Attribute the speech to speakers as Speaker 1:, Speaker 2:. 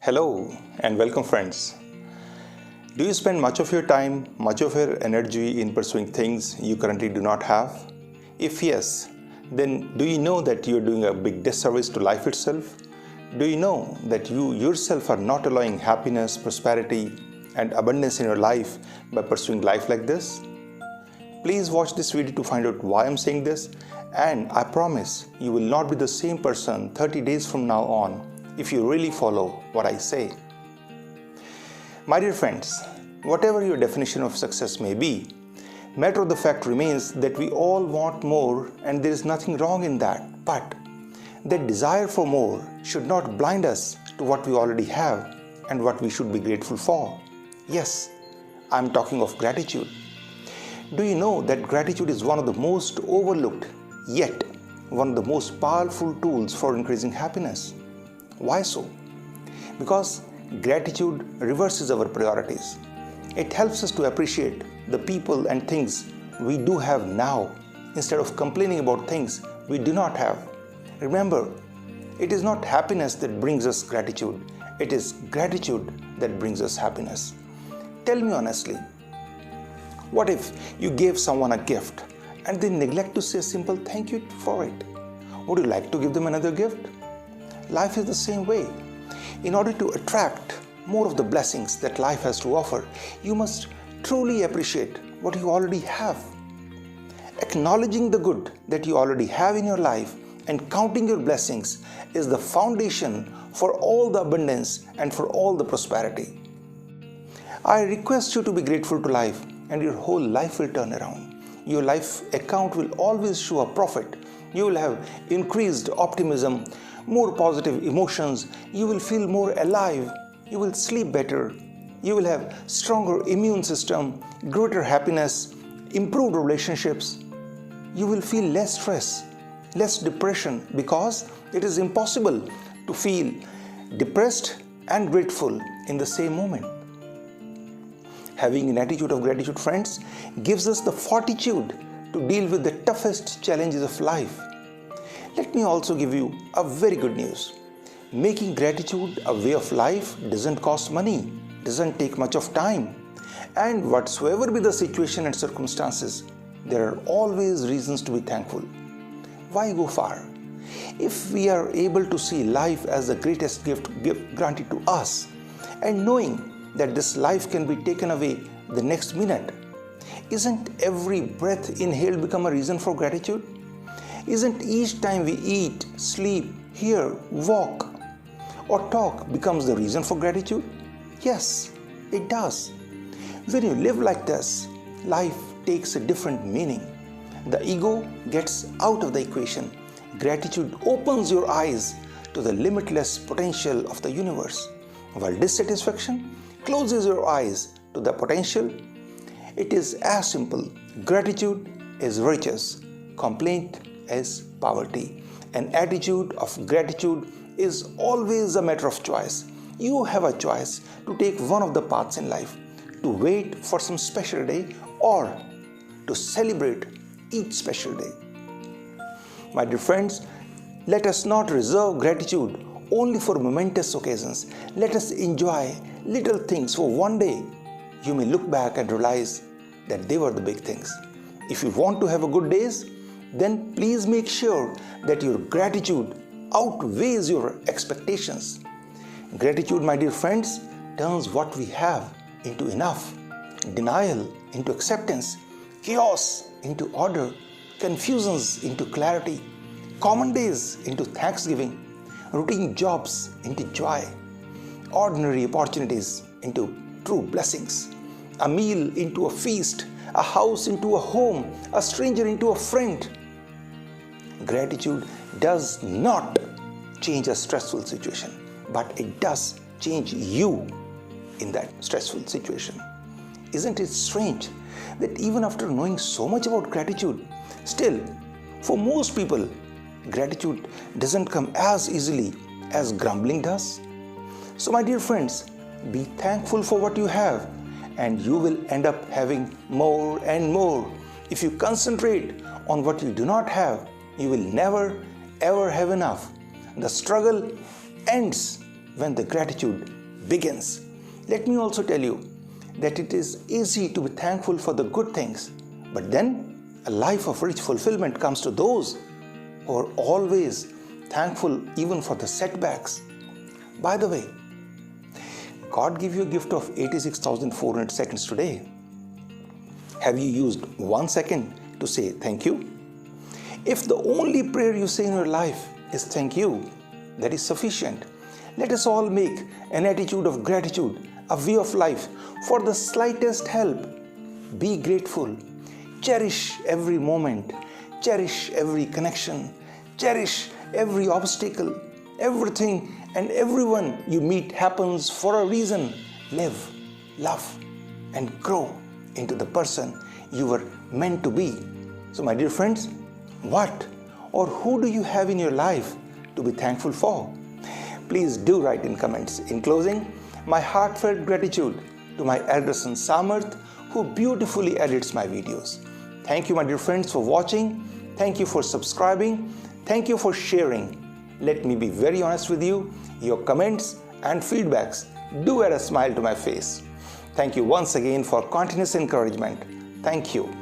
Speaker 1: Hello and welcome, friends. Do you spend much of your time, much of your energy in pursuing things you currently do not have? If yes, then do you know that you are doing a big disservice to life itself? Do you know that you yourself are not allowing happiness, prosperity, and abundance in your life by pursuing life like this? Please watch this video to find out why I'm saying this, and I promise you will not be the same person 30 days from now on if you really follow what I say. My dear friends, whatever your definition of success may be, matter of the fact remains that we all want more, and there is nothing wrong in that. But that desire for more should not blind us to what we already have and what we should be grateful for. Yes, I'm talking of gratitude. Do you know that gratitude is one of the most overlooked, yet one of the most powerful tools for increasing happiness? Why so? Because gratitude reverses our priorities. It helps us to appreciate the people and things we do have now instead of complaining about things we do not have. Remember, it is not happiness that brings us gratitude. It is gratitude that brings us happiness. Tell me honestly, what if you gave someone a gift and they neglect to say a simple thank you for it? Would you like to give them another gift? Life is the same way. In order to attract more of the blessings that life has to offer, you must truly appreciate what you already have. Acknowledging the good that you already have in your life and counting your blessings is the foundation for all the abundance and for all the prosperity. I request you to be grateful to life, and your whole life will turn around. Your life account will always show a profit. You will have increased optimism, more positive emotions, you will feel more alive, you will sleep better, you will have stronger immune system, greater happiness, improved relationships. You will feel less stress, less depression, because it is impossible to feel depressed and grateful in the same moment. Having an attitude of gratitude, friends, gives us the fortitude to deal with the toughest challenges of life. Let me also give you a very good news. Making gratitude a way of life doesn't cost money, doesn't take much of time. And whatsoever be the situation and circumstances, there are always reasons to be thankful. Why go far? If we are able to see life as the greatest gift granted to us, and knowing that this life can be taken away the next minute, isn't every breath inhaled become a reason for gratitude? Isn't each time we eat, sleep, hear, walk, or talk becomes the reason for gratitude? Yes, it does. When you live like this, life takes a different meaning. The ego gets out of the equation. Gratitude opens your eyes to the limitless potential of the universe, while dissatisfaction closes your eyes to the potential. It is as simple. Gratitude is riches. Complaint is poverty. An attitude of gratitude is always a matter of choice. You have a choice to take one of the paths in life, to wait for some special day or to celebrate each special day. My dear friends, let us not reserve gratitude only for momentous occasions. Let us enjoy little things for one day. You may look back and realize that they were the big things. If you want to have a good days, then please make sure that your gratitude outweighs your expectations. Gratitude, my dear friends, turns what we have into enough, denial into acceptance, chaos into order, confusions into clarity, common days into thanksgiving, routine jobs into joy, ordinary opportunities into true blessings, a meal into a feast, a house into a home, a stranger into a friend. Gratitude does not change a stressful situation, but it does change you in that stressful situation. Isn't it strange that even after knowing so much about gratitude, still, for most people, gratitude doesn't come as easily as grumbling does? So, my dear friends, be thankful for what you have, and you will end up having more and more. If you concentrate on what you do not have, you will never ever have enough. The struggle ends when the gratitude begins. Let me also tell you that it is easy to be thankful for the good things, but then a life of rich fulfillment comes to those who are always thankful even for the setbacks. By the way, God gave you a gift of 86,400 seconds today. Have you used 1 second to say thank you? If the only prayer you say in your life is thank you, that is sufficient. Let us all make an attitude of gratitude a way of life for the slightest help. Be grateful. Cherish every moment. Cherish every connection. Cherish every obstacle. Everything and everyone you meet happens for a reason. Live, love, and grow into the person you were meant to be. So, my dear friends, what or who do you have in your life to be thankful for? Please do write in comments. In closing, my heartfelt gratitude to my elder son Samarth, who beautifully edits my videos. Thank you, my dear friends, for watching. Thank you for subscribing. Thank you for sharing. Let me be very honest with you. Your comments and feedbacks do add a smile to my face. Thank you once again for continuous encouragement. Thank you.